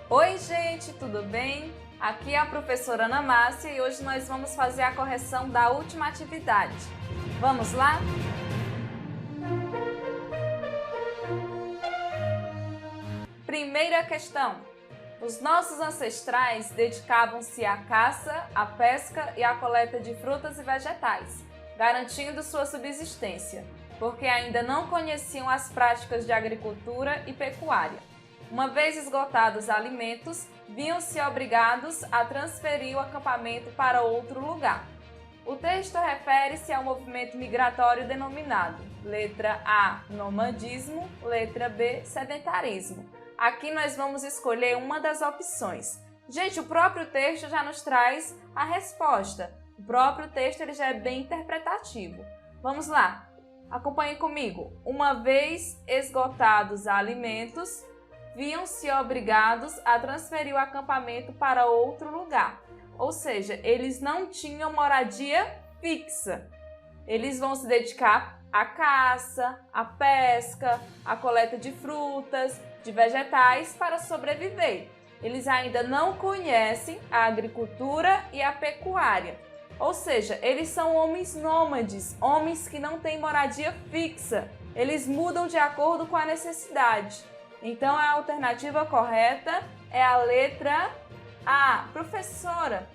Oi, gente, tudo bem? Aqui é a professora Ana Márcia e hoje nós vamos fazer a correção da última atividade. Vamos lá? Primeira questão. Os nossos ancestrais dedicavam-se à caça, à pesca e à coleta de frutas e vegetais, garantindo sua subsistência, porque ainda não conheciam as práticas de agricultura e pecuária. Uma vez esgotados os alimentos, viam-se obrigados a transferir o acampamento para outro lugar. O texto refere-se ao movimento migratório denominado letra A, nomadismo, letra B, sedentarismo. Aqui nós vamos escolher uma das opções. Gente, o próprio texto já nos traz a resposta. O próprio texto ele já é bem interpretativo. Vamos lá, acompanhe comigo. Uma vez esgotados os alimentos, viam-se obrigados a transferir o acampamento para outro lugar. Ou seja, eles não tinham moradia fixa. Eles vão se dedicar à caça, à pesca, à coleta de frutas, de vegetais para sobreviver. Eles ainda não conhecem a agricultura e a pecuária. Ou seja, eles são homens nômades, homens que não têm moradia fixa. Eles mudam de acordo com a necessidade. Então, a alternativa correta é a letra A. Professora,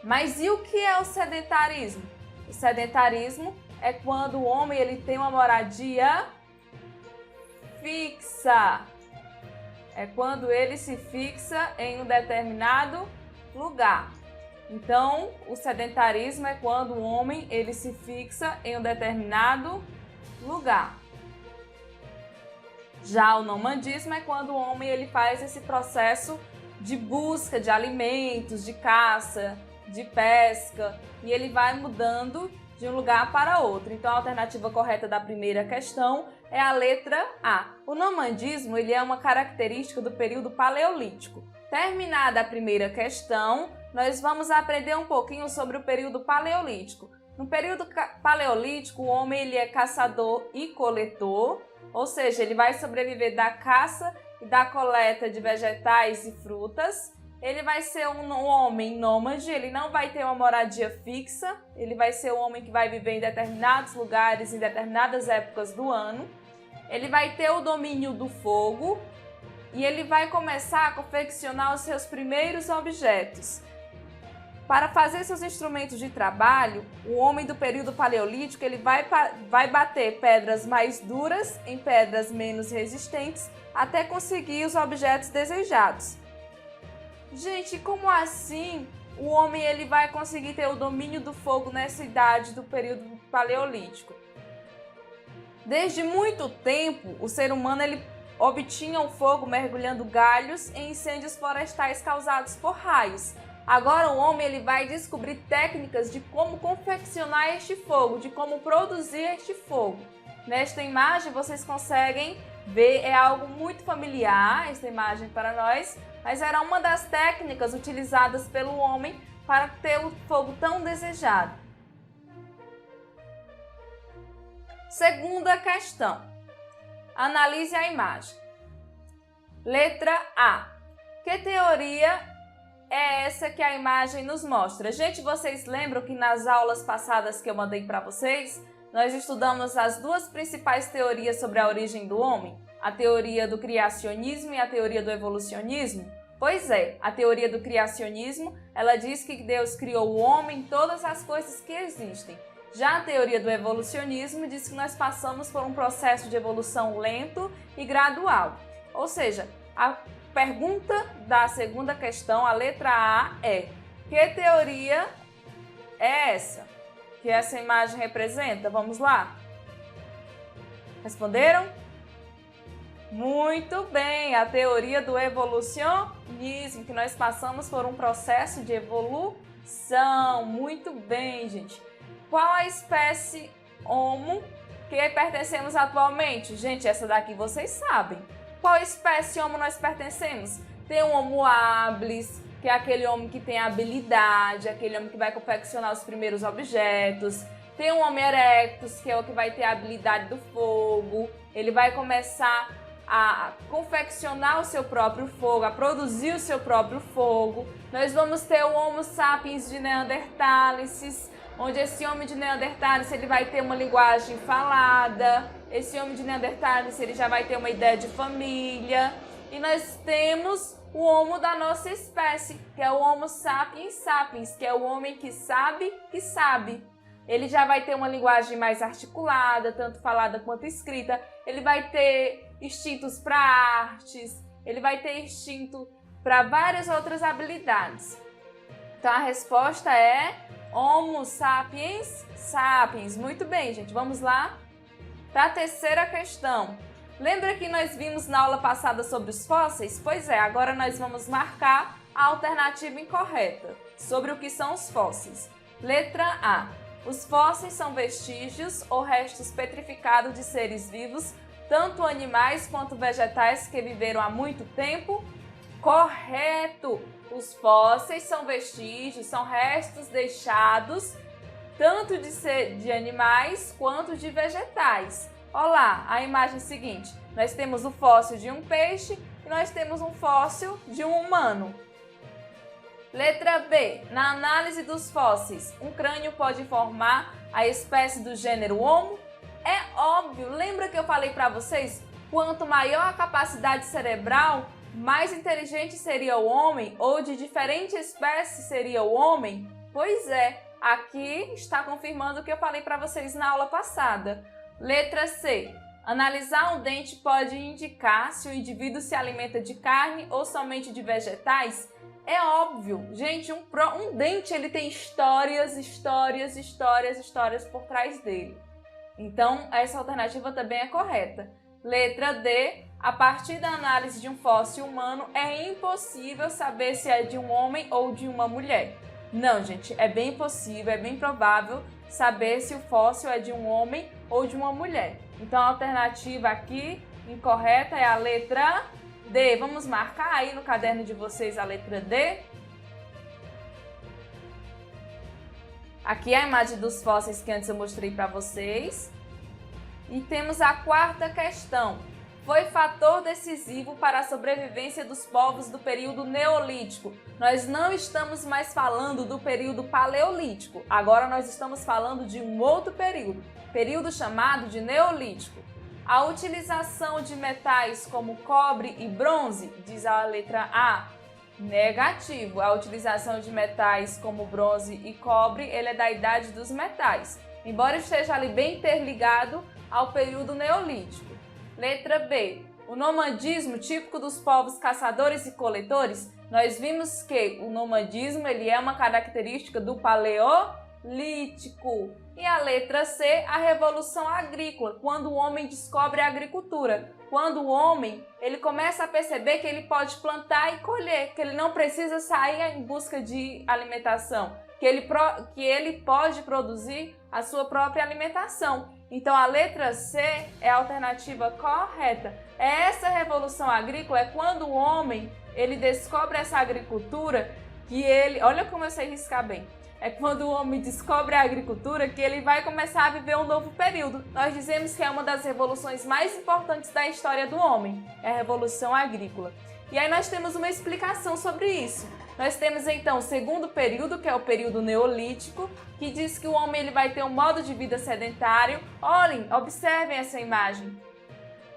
mas e o que é o sedentarismo? O sedentarismo é quando o homem ele tem uma moradia fixa. É quando ele se fixa em um determinado lugar. Então, o sedentarismo é quando o homem ele se fixa em um determinado lugar. Já o nomadismo é quando o homem ele faz esse processo de busca de alimentos, de caça, de pesca, e ele vai mudando de um lugar para outro. Então, a alternativa correta da primeira questão é a letra A. O nomadismo ele é uma característica do período paleolítico. Terminada a primeira questão, nós vamos aprender um pouquinho sobre o período paleolítico. No período paleolítico, o homem ele é caçador e coletor, ou seja, ele vai sobreviver da caça e da coleta de vegetais e frutas. Ele vai ser um homem nômade, ele não vai ter uma moradia fixa, ele vai ser um homem que vai viver em determinados lugares, em determinadas épocas do ano. Ele vai ter o domínio do fogo e ele vai começar a confeccionar os seus primeiros objetos. Para fazer seus instrumentos de trabalho, o homem do período paleolítico ele vai bater pedras mais duras em pedras menos resistentes até conseguir os objetos desejados. Gente, como assim o homem ele vai conseguir ter o domínio do fogo nessa idade do período paleolítico? Desde muito tempo, o ser humano ele obtinha o fogo mergulhando galhos em incêndios florestais causados por raios. Agora o homem ele vai descobrir técnicas de como confeccionar este fogo, de como produzir este fogo. Nesta imagem vocês conseguem ver, é algo muito familiar esta imagem para nós, mas era uma das técnicas utilizadas pelo homem para ter o fogo tão desejado. Segunda questão. Analise a imagem. Letra A. Que teoria é essa que a imagem nos mostra? Gente, vocês lembram que nas aulas passadas que eu mandei para vocês, nós estudamos as duas principais teorias sobre a origem do homem? A teoria do criacionismo e a teoria do evolucionismo? Pois é, a teoria do criacionismo, ela diz que Deus criou o homem e todas as coisas que existem. Já a teoria do evolucionismo diz que nós passamos por um processo de evolução lento e gradual. Ou seja, a pergunta da segunda questão, a letra A, é: que teoria é essa que essa imagem representa? Vamos lá? Responderam? Muito bem, a teoria do evolucionismo, que nós passamos por um processo de evolução. Muito bem, gente. Qual a espécie Homo que pertencemos atualmente? Gente, essa daqui vocês sabem. Qual espécie Homo nós pertencemos? Tem o Homo habilis, que é aquele homem que tem habilidade, aquele homem que vai confeccionar os primeiros objetos. Tem o Homo erectus, que é o que vai ter a habilidade do fogo. Ele vai começar a confeccionar o seu próprio fogo, a produzir o seu próprio fogo. Nós vamos ter o Homo sapiens de Neanderthalensis, onde esse homem de Neanderthalensis ele vai ter uma linguagem falada, esse homem de Neanderthalensis ele já vai ter uma ideia de família. E nós temos o Homo da nossa espécie, que é o Homo sapiens sapiens, que é o homem que sabe que sabe. Ele já vai ter uma linguagem mais articulada, tanto falada quanto escrita. Ele vai ter instintos para artes, ele vai ter instinto para várias outras habilidades. Então a resposta é Homo sapiens sapiens. Muito bem, gente. Vamos lá para a terceira questão. Lembra que nós vimos na aula passada sobre os fósseis? Pois é, agora nós vamos marcar a alternativa incorreta sobre o que são os fósseis. Letra A. Os fósseis são vestígios ou restos petrificados de seres vivos, tanto animais quanto vegetais que viveram há muito tempo? Correto! Os fósseis são vestígios, são restos deixados tanto de animais quanto de vegetais. Olha lá a imagem seguinte. Nós temos o fóssil de um peixe e nós temos um fóssil de um humano. Letra B. Na análise dos fósseis, um crânio pode informar a espécie do gênero Homo? É óbvio. Lembra que eu falei para vocês? Quanto maior a capacidade cerebral, mais inteligente seria o homem ou de diferente espécie seria o homem? Pois é, aqui está confirmando o que eu falei para vocês na aula passada. Letra C. Analisar um dente pode indicar se o indivíduo se alimenta de carne ou somente de vegetais? É óbvio. Gente, um dente ele tem histórias por trás dele. Então, essa alternativa também é correta. Letra D. A partir da análise de um fóssil humano, é impossível saber se é de um homem ou de uma mulher. Não, gente, é bem possível, é bem provável saber se o fóssil é de um homem ou de uma mulher. Então, a alternativa aqui incorreta é a letra D. Vamos marcar aí no caderno de vocês a letra D. Aqui é a imagem dos fósseis que antes eu mostrei para vocês. E temos a quarta questão. Foi fator decisivo para a sobrevivência dos povos do período Neolítico. Nós não estamos mais falando do período Paleolítico. Agora nós estamos falando de um outro período chamado de Neolítico. A utilização de metais como cobre e bronze, diz a letra A. Negativo. A utilização de metais como bronze e cobre, ele é da idade dos metais, embora esteja ali bem interligado ao período Neolítico. Letra B. O nomadismo típico dos povos caçadores e coletores, nós vimos que o nomadismo ele é uma característica do Paleolítico. E a letra C, a revolução agrícola, quando o homem descobre a agricultura. Quando o homem ele começa a perceber que ele pode plantar e colher, que ele não precisa sair em busca de alimentação, que ele pode produzir a sua própria alimentação. Então a letra C é a alternativa correta. Essa revolução agrícola é quando o homem ele descobre essa agricultura que ele... Olha como eu sei riscar bem. É quando o homem descobre a agricultura que ele vai começar a viver um novo período. Nós dizemos que é uma das revoluções mais importantes da história do homem. É a Revolução Agrícola. E aí nós temos uma explicação sobre isso. Nós temos então o segundo período, que é o período Neolítico, que diz que o homem ele vai ter um modo de vida sedentário. Olhem, observem essa imagem.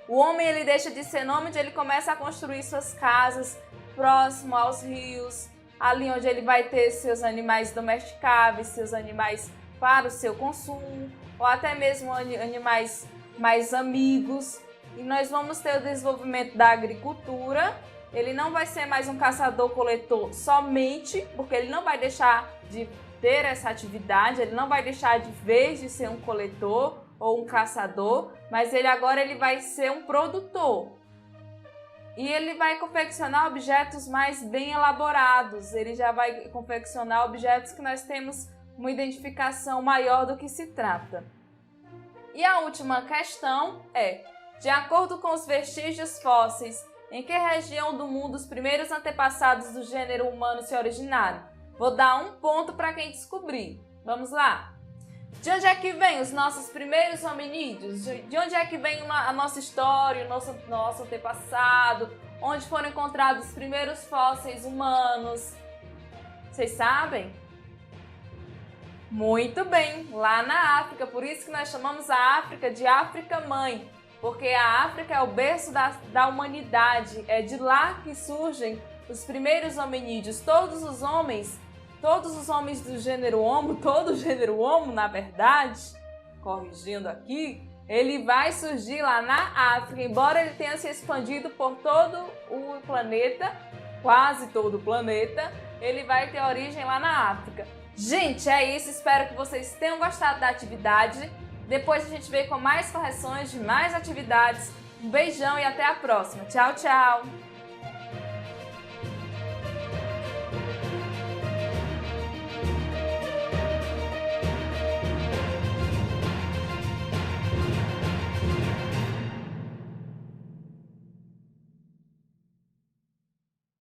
O homem ele deixa de ser nômade, ele começa a construir suas casas próximo aos rios, ali onde ele vai ter seus animais domesticáveis, seus animais para o seu consumo, ou até mesmo animais mais amigos. E nós vamos ter o desenvolvimento da agricultura. Ele não vai ser mais um caçador-coletor somente, porque ele não vai deixar de ter essa atividade, ele não vai deixar de vez de ser um coletor ou um caçador, mas agora ele vai ser um produtor. E ele vai confeccionar objetos mais bem elaborados, ele já vai confeccionar objetos que nós temos uma identificação maior do que se trata. E a última questão é, de acordo com os vestígios fósseis, em que região do mundo os primeiros antepassados do gênero humano se originaram? Vou dar um ponto para quem descobrir. Vamos lá. De onde é que vem os nossos primeiros hominídeos? De onde é que vem a nossa história, o nosso antepassado? Onde foram encontrados os primeiros fósseis humanos? Vocês sabem? Muito bem, lá na África. Por isso que nós chamamos a África de África Mãe. Porque a África é o berço da humanidade. É de lá que surgem os primeiros hominídeos. Todos os homens do gênero Homo, todo o gênero Homo, na verdade, corrigindo aqui, ele vai surgir lá na África, embora ele tenha se expandido por todo o planeta, quase todo o planeta, ele vai ter origem lá na África. Gente, é isso, espero que vocês tenham gostado da atividade. Depois a gente vem com mais correções de mais atividades. Um beijão e até a próxima. Tchau, tchau!